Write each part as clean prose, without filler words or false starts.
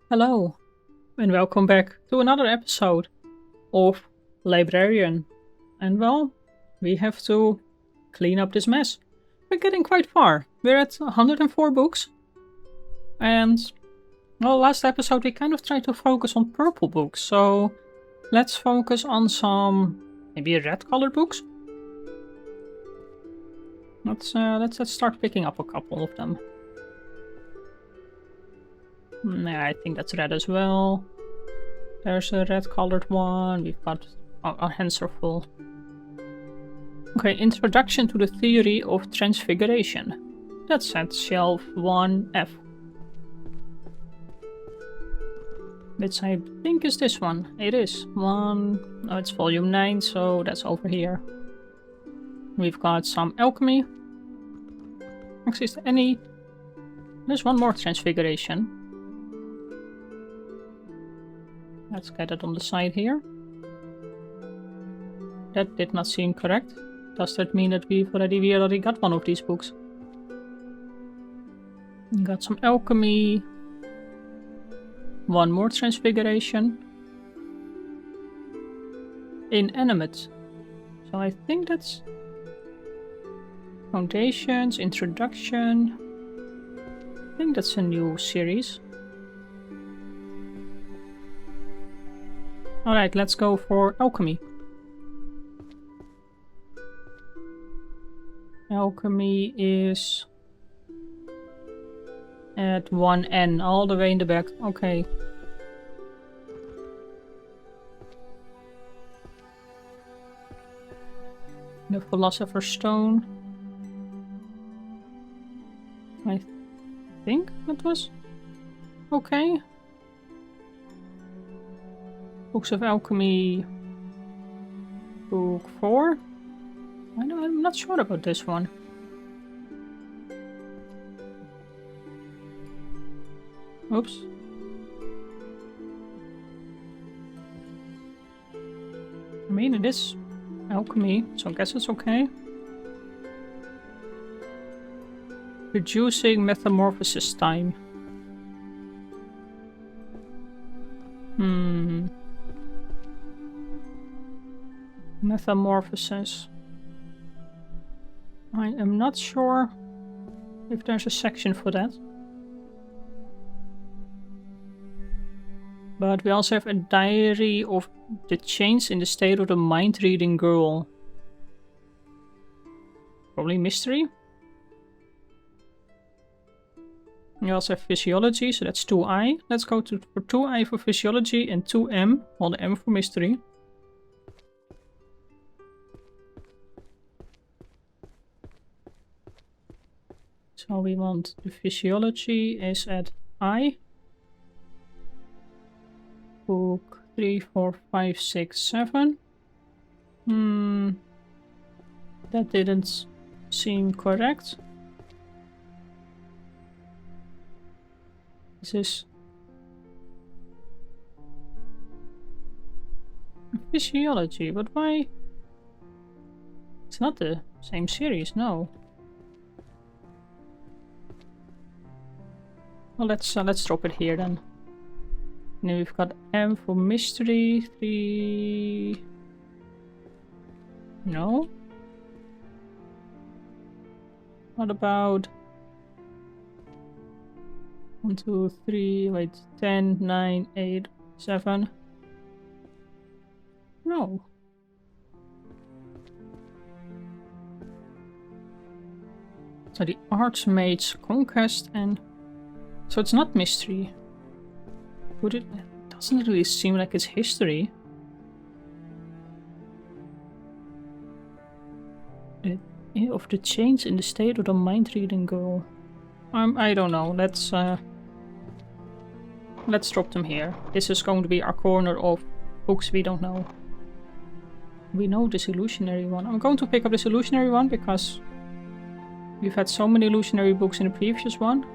Hello, and welcome back to another episode of Librarian. And well, we have to clean up this mess. We're getting quite far. We're at 104 books. And, well, last episode we kind of tried to focus on purple books. So, let's focus on some maybe red colored books. Let's start picking up a couple of them. Yeah, I think that's red as well. There's a red colored one. We've got... Oh, our hands are full. Okay, Introduction to the Theory of Transfiguration. That's at shelf 1F. Which I think is this one. It is. Oh, it's volume 9, so that's over here. We've got some alchemy. Actually, is there any... There's one more transfiguration. Let's get it on the side here. That did not seem correct. Does that mean that we already got one of these books? We got some alchemy. One more transfiguration. Inanimate. So I think that's... Foundations, Introduction. I think that's a new series. Alright, let's go for alchemy. Alchemy is at 1N, all the way in the back. Okay. The Philosopher's Stone. I think that was okay. Books of Alchemy, book 4. I'm not sure about this one. Oops. I mean, it is alchemy, so I guess it's okay. Reducing metamorphosis time. Metamorphosis. I am not sure if there's a section for that. But we also have a diary of the change in the state of the mind-reading girl. Probably mystery. We also have physiology, so that's 2I. Let's go for 2I for physiology and 2M, while the M for mystery. So we want the physiology is at I. Book 3, 4, 5, 6, 7. That didn't seem correct. This is physiology, but why? It's not the same series, no. Well, let's drop it here then. And then we've got M for mystery, 3. No. What about 1, 2, 3, wait, 10, 9, 8, 7. No. So the Archmage's Conquest and... So it's not mystery. It doesn't really seem like it's history. Of the change in the state of the mind-reading girl. I don't know. Let's drop them here. This is going to be our corner of books we don't know. We know this illusionary one. I'm going to pick up this illusionary one because we've had so many illusionary books in the previous one.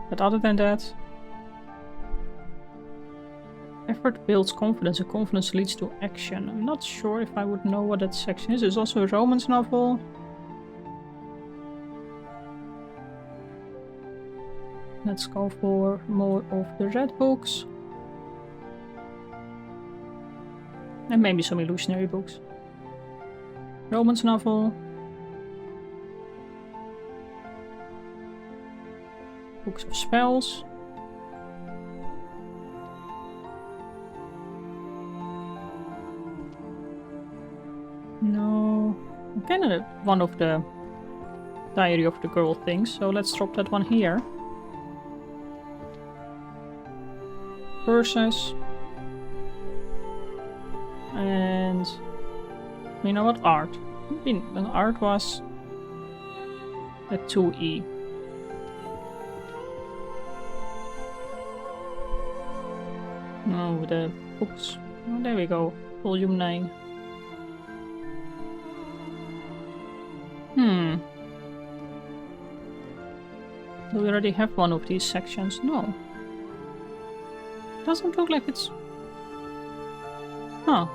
But other than that, effort builds confidence and confidence leads to action. I'm not sure if I would know what that section is. There's also a romance novel. Let's go for more of the red books. And maybe some illusionary books. Romance novel. Books of spells. No. Kind of one of the Diary of the Girl things, so let's drop that one here. Verses. And you know what? Art. Art was a 2E. Oh, the books. Oh, there we go. Volume 9. Do we already have one of these sections? No. Doesn't look like it's... Huh.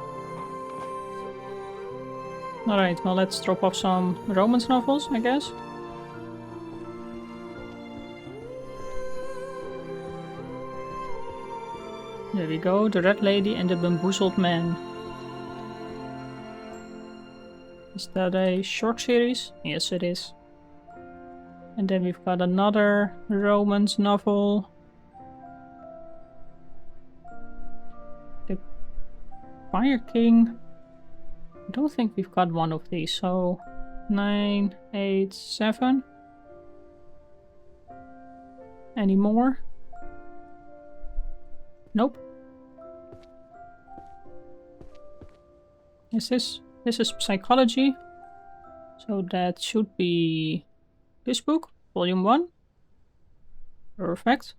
Alright, well let's drop off some romance novels, I guess. There we go, The Red Lady and the Bamboozled Man. Is that a short series? Yes, it is. And then we've got another romance novel. The Fire King. I don't think we've got one of these, so 9, 8, 7. Any more? Nope. This is psychology. So that should be this book, volume 1. Perfect.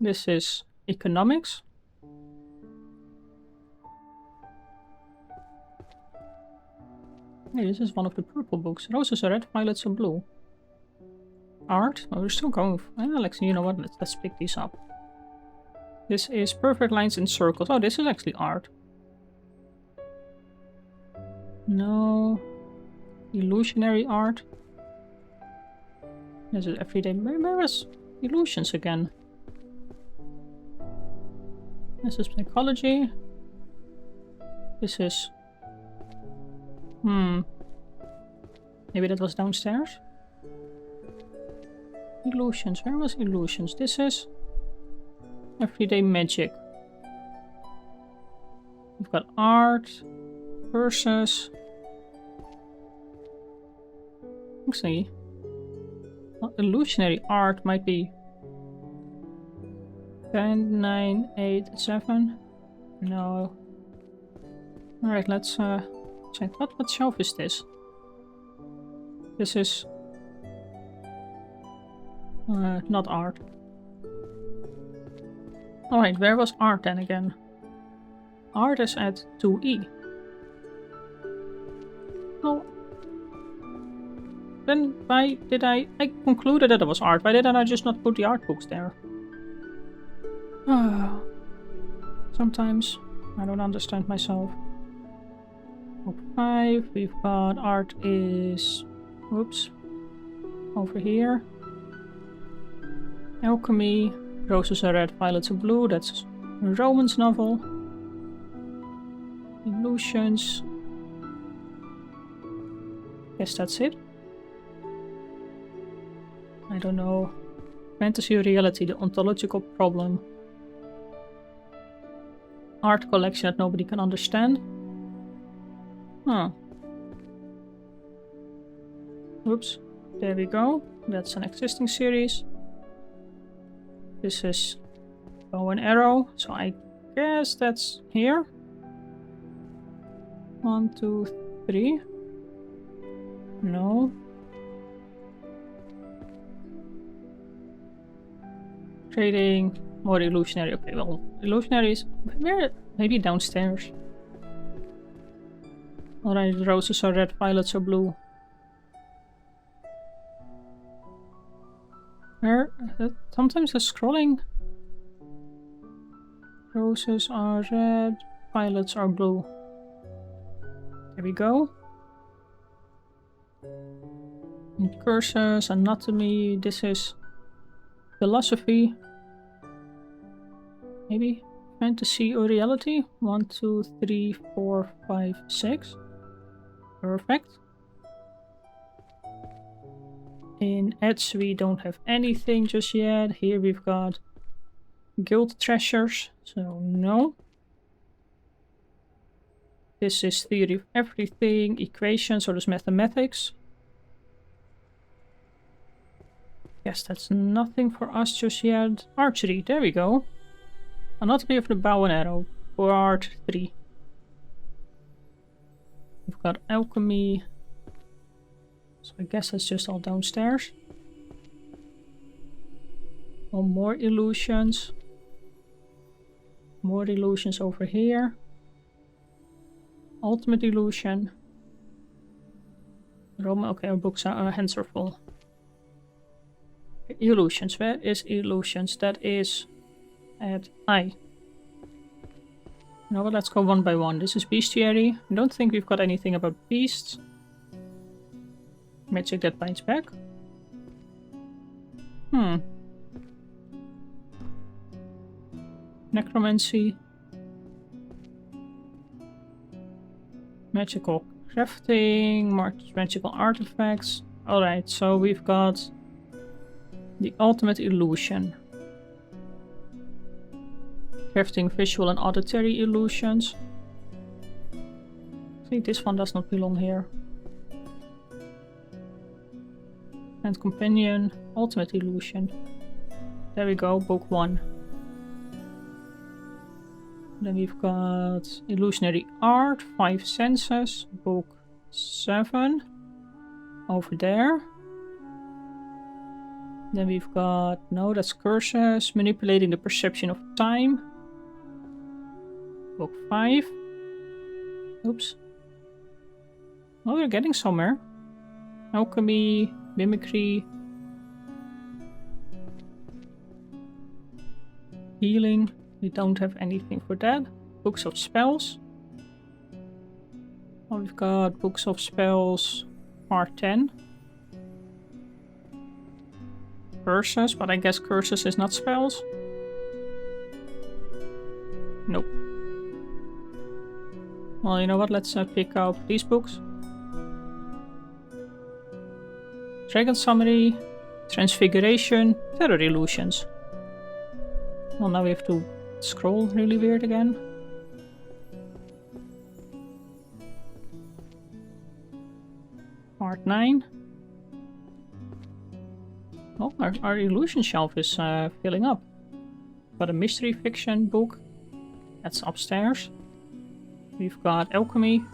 This is economics. Hey, this is one of the purple books. Roses are red, violets are blue. Art? Oh, we're still going. Alex, you know what? Let's pick these up. This is perfect lines and circles. Oh, this is actually art. No. Illusionary art. This is everyday. Where is illusions again? This is psychology. This is... Maybe that was downstairs? Illusions. Where was illusions? This is... everyday magic. We've got art. Versus... Actually... well, illusionary art might be... 10, 9, 8, 7. No. Alright, let's check. What shelf is this? This is... not art. Alright, where was art then again? Art is at 2E. Oh. Then why did I concluded that it was art. Why didn't I just not put the art books there? Sometimes I don't understand myself. Book 5, we've got art is... Oops. Over here. Alchemy. Roses are red, violets are blue. That's a romance novel. Illusions. Guess that's it. I don't know. Fantasy or reality, the ontological problem. Art collection that nobody can understand. Huh. Oops. There we go. That's an existing series. This is bow and arrow. So I guess that's here. 1, 2, 3. No. Trading or illusionary. Okay, well, illusionaries. Where? Maybe downstairs. Alright, roses are red, violets are blue. Where? Sometimes the scrolling. Roses are red, violets are blue. There we go. And curses, anatomy. This is Philosophy. Maybe fantasy or reality. 1, 2, 3, 4, 5, 6. Perfect. In Edge we don't have anything just yet. Here we've got guild treasures, so no. This is theory of everything, equations, so there's mathematics. Yes, that's nothing for us just yet. Archery, there we go. Anatomy of the bow and arrow, part 3. We've got alchemy. So I guess that's just all downstairs. Oh, more illusions. More illusions over here. Ultimate illusion. Roman, okay, our books are, our hands are full. Illusions, where is illusions? That is at I. No, but let's go one by one. This is bestiary. I don't think we've got anything about beasts. Magic that binds back. Necromancy. Magical crafting. Magical artifacts. Alright, so we've got the ultimate illusion. Crafting visual and auditory illusions. I think this one does not belong here. And companion, ultimate illusion. There we go, book 1. Then we've got illusionary art, 5 senses, book 7. Over there. Then we've got, no, that's curses, manipulating the perception of time. Book 5. Oops. Oh, we're getting somewhere. Alchemy. Mimicry. Healing. We don't have anything for that. Books of spells. Oh, we've got books of spells part 10. Curses, but I guess curses is not spells. Nope. Well, you know what? Let's pick out these books. Dragon Summary, Transfiguration, Terror Illusions. Well, now we have to scroll really weird again. Part 9. Oh, our illusion shelf is filling up. Got a mystery fiction book. That's upstairs. We've got alchemy.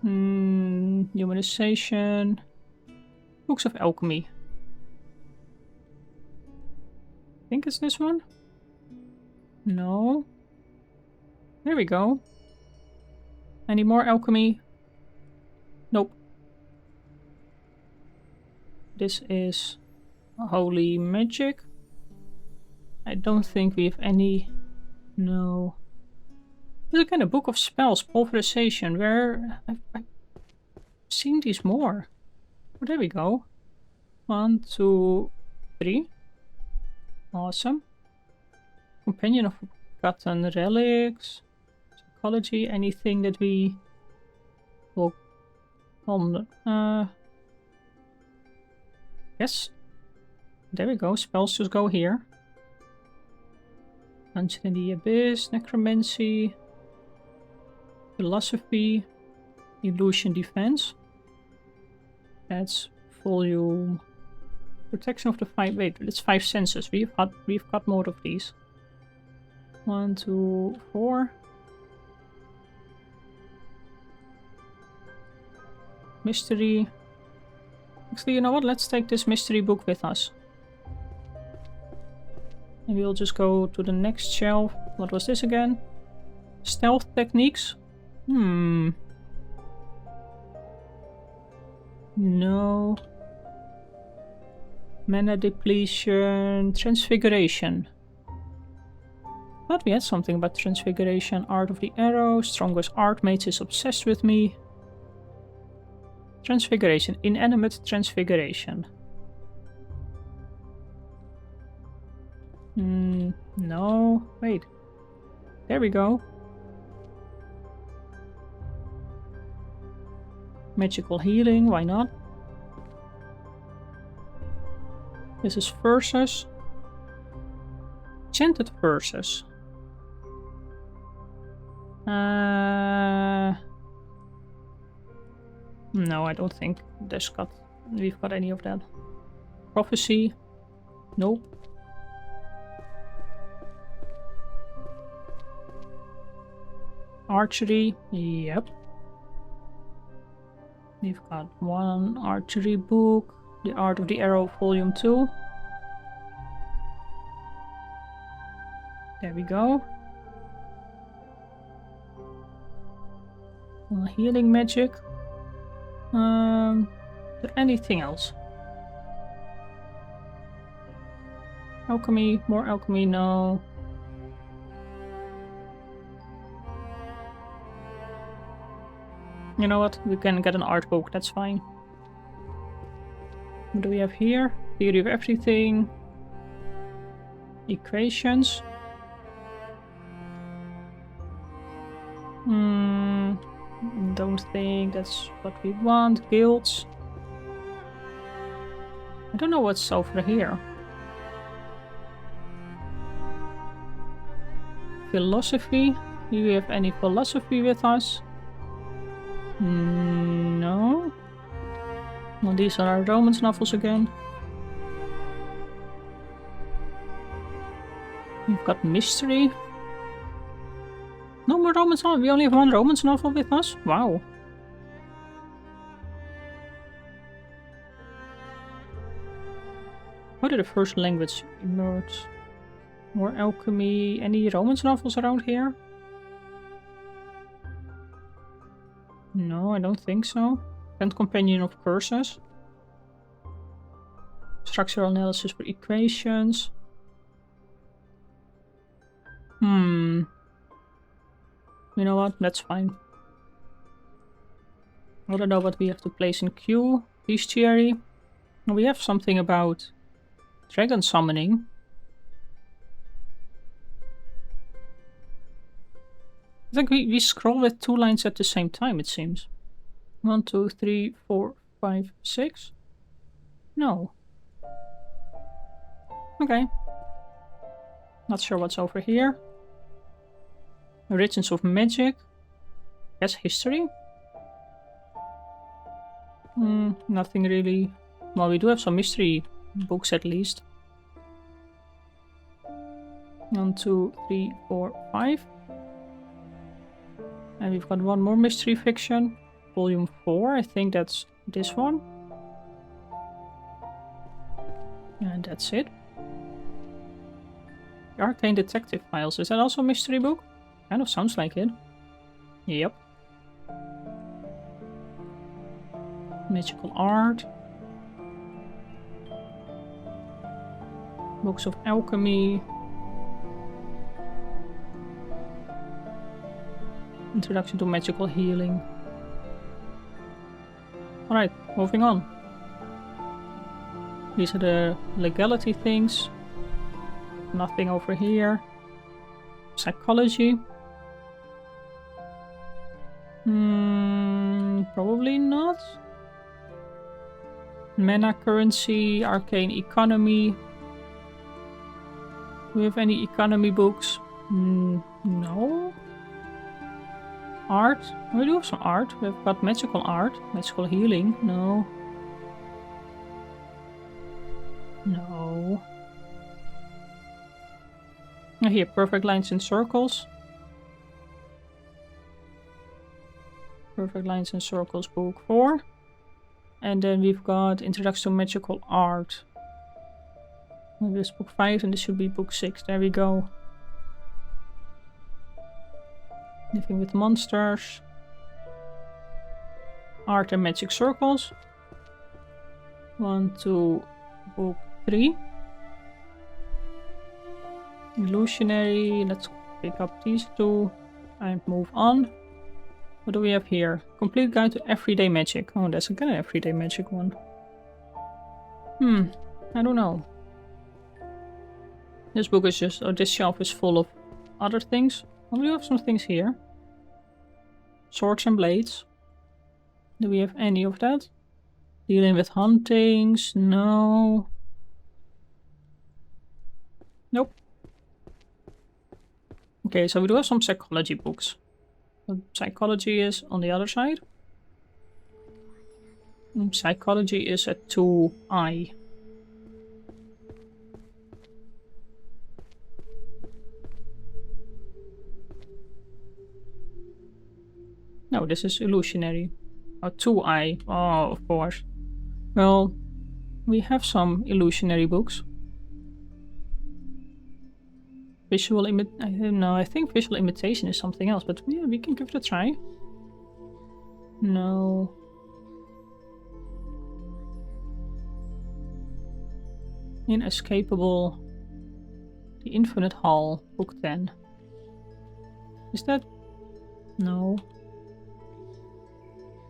Humanization. Books of alchemy. I think it's this one. No. There we go. Any more alchemy? Nope. This is holy magic. I don't think we have any. No. There's again a book of spells, pulverization, where I've seen these more. Oh, there we go. 1, 2, 3. Awesome. Companion of Forgotten Relics. Psychology, anything that we will yes. There we go. Spells just go here. Dungeon in the Abyss, Necromancy, Philosophy, Illusion Defense. That's volume. Protection of the 5. Wait, it's 5 senses. We've got more of these. 1, 2, 4. Mystery. Actually, you know what? Let's take this mystery book with us. And we'll just go to the next shelf. What was this again? Stealth techniques? No. Mana depletion. Transfiguration. Thought we had something about transfiguration. Art of the arrow. Strongest art mates is obsessed with me. Transfiguration. Inanimate transfiguration. No, wait. There we go. Magical healing, why not? This is verses. Enchanted verses. No, I don't think we've got any of that. Prophecy. Nope. Archery. Yep. We've got one archery book. The Art of the Arrow, Volume 2. There we go. Healing magic. Is there anything else? Alchemy, more alchemy, no. You know what? We can get an art book, that's fine. What do we have here? Theory of everything. Equations. Don't think that's what we want. Guilds. I don't know what's over here. Philosophy. Do we have any philosophy with us? No. Well, these are our romance novels again. We've got mystery. No more romance novel. We only have one romance novel with us? Wow. How did the first language emerge? More alchemy. Any romance novels around here? No, I don't think so. And Companion of Curses. Structural analysis for equations. You know what? That's fine. I don't know what we have to place in queue. Bestiary. We have something about dragon summoning. I think we scroll with 2 lines at the same time, it seems. 1, 2, 3, 4, 5, 6. No. Okay. Not sure what's over here. Origins of Magic. Yes, history. Nothing really. Well, we do have some mystery books at least. 1, 2, 3, 4, 5. And we've got one more mystery fiction. Volume 4, I think that's this one. And that's it. The Arcane Detective Files. Is that also a mystery book? Kind of sounds like it. Yep. Magical art. Books of alchemy. Introduction to magical healing. Alright, moving on. These are the legality things. Nothing over here. Psychology. Probably not. Mana currency, arcane economy. Do we have any economy books? No. Art. We do have some art. We've got magical art. Magical healing. No. No. Here, perfect lines and circles. Perfect lines and circles, book 4. And then we've got Introduction to Magical Art. This is book 5 and this should be book 6. There we go. Living with Monsters. Art and Magic Circles. 1 to book 3. Illusionary. Let's pick up these 2 and move on. What do we have here? Complete Guide to Everyday Magic. Oh, there's again an Everyday Magic one. I don't know. This book is just, or this shelf is full of other things. Oh, we have some things here. Swords and blades. Do we have any of that? Dealing with huntings? No. Nope. Okay, so we do have some psychology books. But psychology is on the other side. And psychology is a 2i. No, this is illusionary. Oh, 2i. Oh, of course. Well, we have some illusionary books. Visual no, I think visual imitation is something else, but yeah, we can give it a try. No. Inescapable. The Infinite Hall, book 10. Is that? No.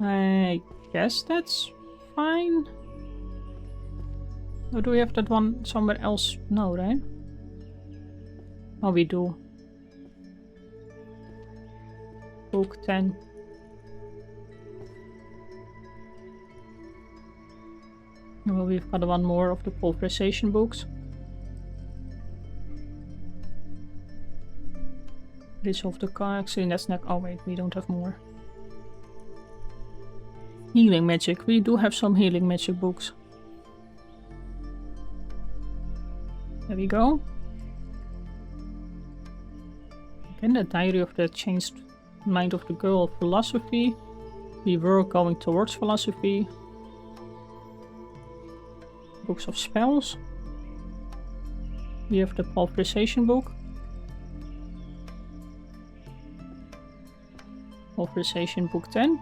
I guess that's fine. Or do we have that one somewhere else? No, right? Oh, we do. Book 10. Well, we've got one more of the pulverization books. Bridge of the car. Actually, that's not. Oh, wait, we don't have more. Healing magic. We do have some healing magic books. There we go. Again, the Diary of the Changed Mind of the Girl of Philosophy. We were going towards philosophy. Books of spells. We have the pulverization book. Pulverization book 10.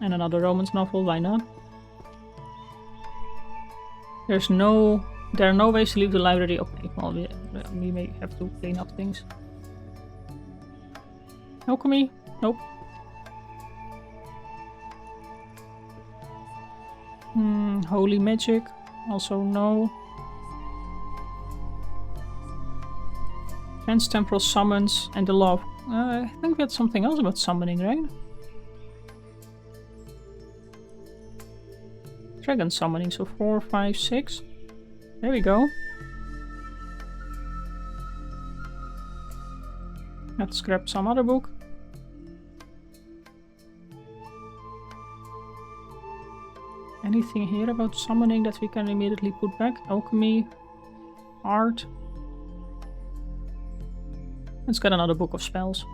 And another romance novel, why not? There are no ways to leave the library. Okay, well, we may have to clean up things. Alchemy? Nope. Holy magic? Also no. Transtemporal summons and the law of... I think we had something else about summoning, right? Dragon summoning, so 4, 5, 6. There we go. Let's grab some other book. Anything here about summoning that we can immediately put back? Alchemy, art. Let's get another book of spells.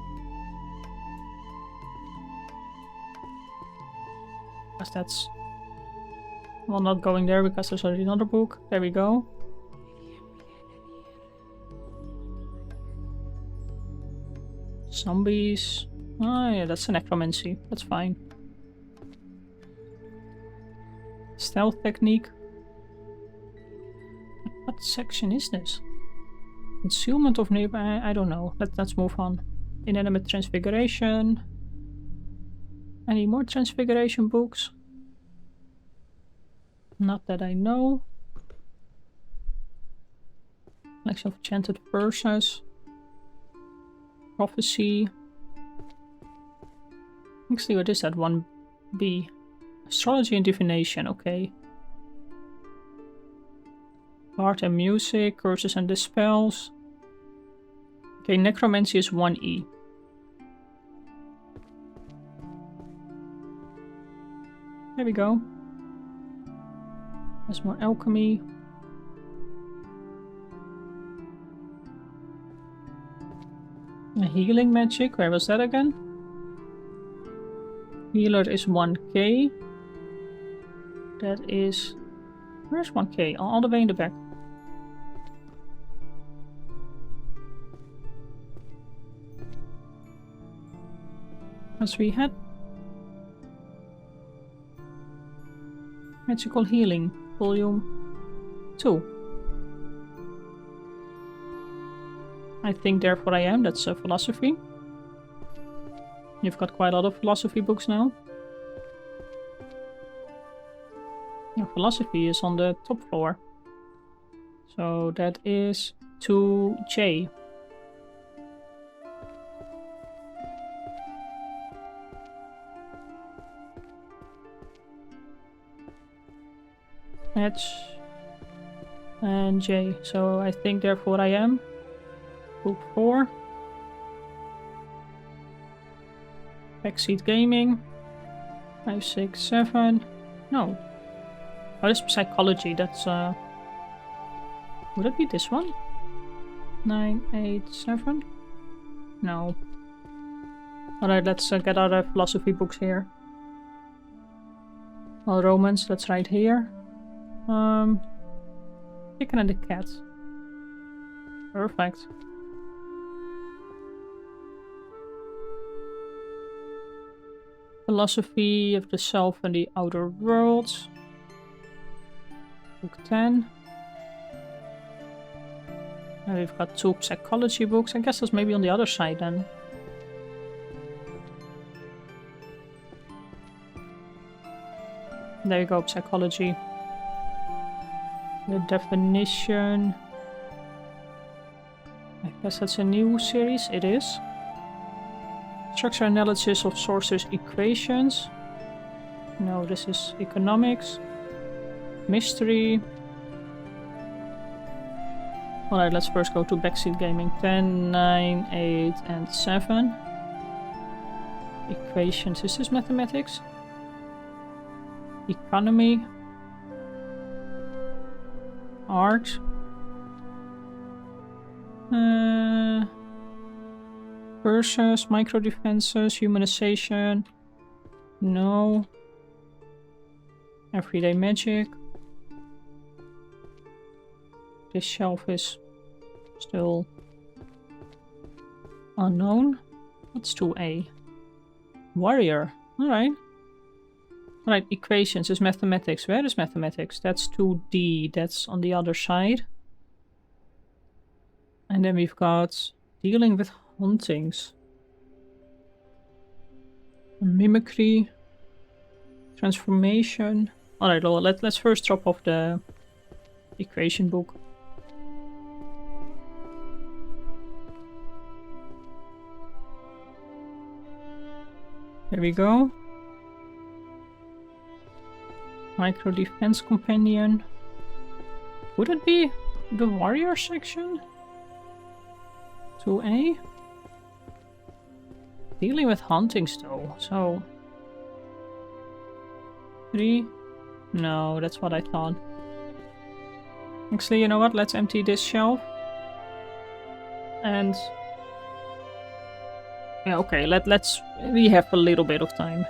Because that's... well, not going there because there's already another book. There we go. Zombies. Oh yeah, that's a necromancy. That's fine. Stealth technique. What section is this? Concealment of nearby. I don't know. Let's move on. Inanimate transfiguration. Any more transfiguration books? Not that I know. Collection of enchanted verses. Prophecy. Actually, what is that? 1B. Astrology and divination, okay. Art and music, curses and dispels. Okay, necromancy is 1E. There we go. There's more alchemy. A healing magic, where was that again? Healer is 1K. That is... where's 1K? All the way in the back. As we had... Magical Healing, Volume 2. I think Therefore I Am, that's philosophy. You've got quite a lot of philosophy books now. Yeah, philosophy is on the top floor. So that is 2J. H and J. So I think therefore I am. Book 4. Backseat gaming. 5, 6, 7. No. Oh, this is psychology. That's would it be this one? 9, 8, 7? No. Alright, let's get our philosophy books here. Well, romance, that's right here. Chicken and the cat. Perfect. Philosophy of the self and the outer world. Book 10. And we've got 2 psychology books. I guess that's maybe on the other side then. There you go, psychology. The definition. I guess that's a new series. It is. Structure analysis of sources equations. No, this is economics. Mystery. Alright, let's first go to backseat gaming. 10, 9, 8, and 7. Equations. Is this mathematics? Economy. Art. Versus, micro defenses, humanization. No. Everyday magic. This shelf is still unknown. What's 2A? Warrior. Alright. Alright, equations is mathematics. Where is mathematics? That's 2D. That's on the other side. And then we've got dealing with hauntings. Mimicry. Transformation. Alright, well, let's first drop off the equation book. There we go. Micro defense companion. Would it be the warrior section? 2A? Dealing with hauntings though, so... 3? No, that's what I thought. Actually, you know what? Let's empty this shelf. And... yeah, okay, let's... we have a little bit of time.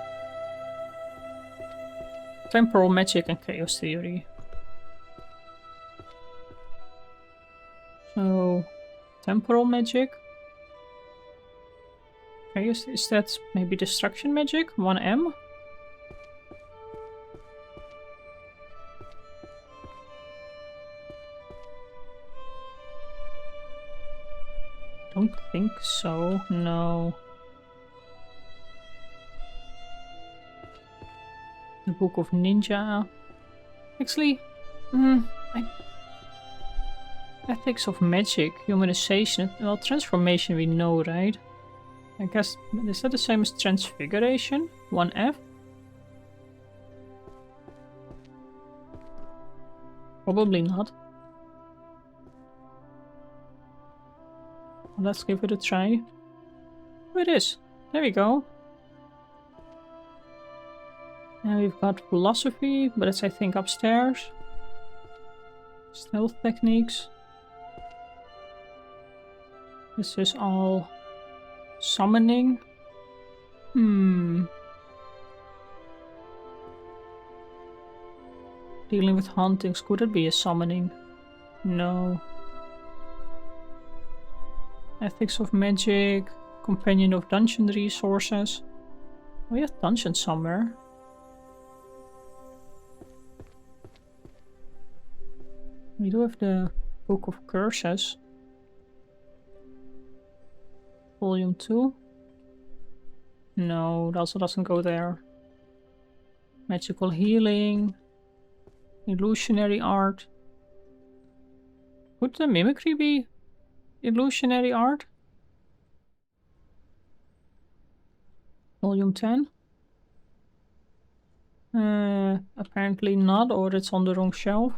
Temporal magic and chaos theory. So... temporal magic? Chaos, is that maybe destruction magic? 1M? Don't think so, no. The Book of Ninja. Actually, ethics of magic, humanization, well, transformation we know, right? I guess, is that the same as transfiguration? 1F? Probably not. Let's give it a try. Oh, it is. There we go. And we've got philosophy, but it's I think upstairs. Stealth techniques. This is all summoning. Dealing with hauntings, could it be a summoning? No. Ethics of magic, companion of dungeon resources. We have dungeon somewhere. We do have the Book of Curses. Volume 2. No, it also doesn't go there. Magical healing. Illusionary art. Would the mimicry be illusionary art? Volume 10? Apparently not, or it's on the wrong shelf.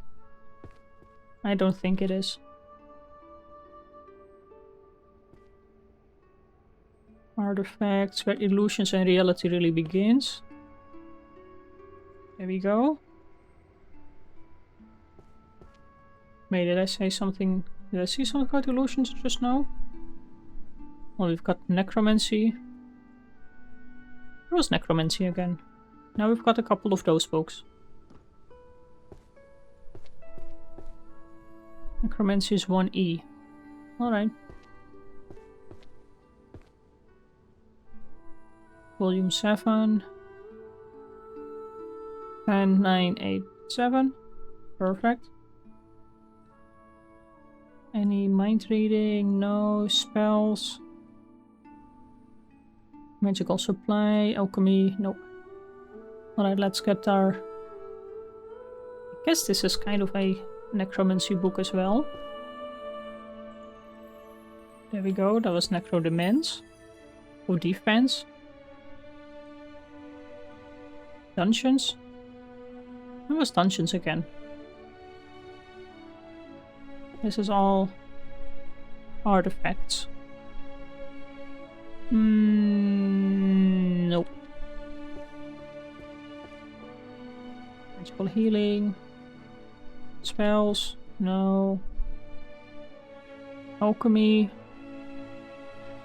I don't think it is. Artifacts where illusions and reality really begins. There we go. Wait, did I say something? Did I see something about illusions just now? Well, we've got necromancy. Where was necromancy again? Now we've got a couple of those books. Necromancy is 1E. Alright. Volume 7. 10, 9, 8, 7. Perfect. Any mind reading? No. Spells? Magical supply? Alchemy? Nope. Alright, let's get our... I guess this is kind of a necromancy book as well. There we go, that was Necrodemens. Or Defense. Dungeons? Where was Dungeons again? This is all artifacts. Nope. Magical healing. Spells. No. Alchemy.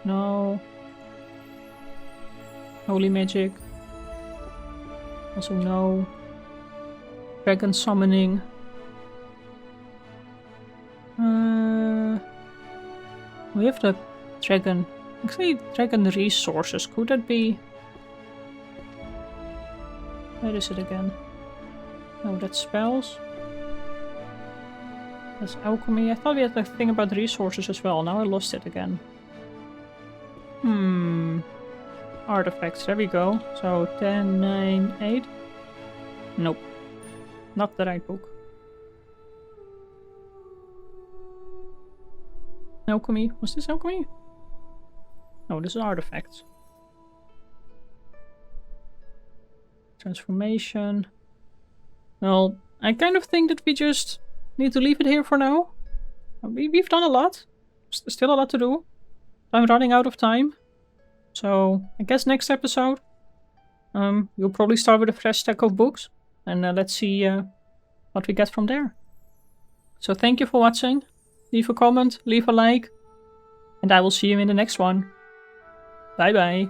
No. Holy magic. Also no. Dragon summoning. We have the dragon. Actually, dragon resources. Could that be? Where is it again? Oh, that's spells. That's alchemy. I thought we had the thing about resources as well. Now I lost it again. Artifacts. There we go. So 10, 9, 8. Nope. Not the right book. Alchemy. Was this alchemy? No, this is artifacts. Transformation. Well, I kind of think that we just need to leave it here for now. We've done a lot. Still a lot to do. I'm running out of time. So, I guess next episode, we'll probably start with a fresh stack of books. And let's see what we get from there. So thank you for watching. Leave a comment, leave a like. And I will see you in the next one. Bye bye.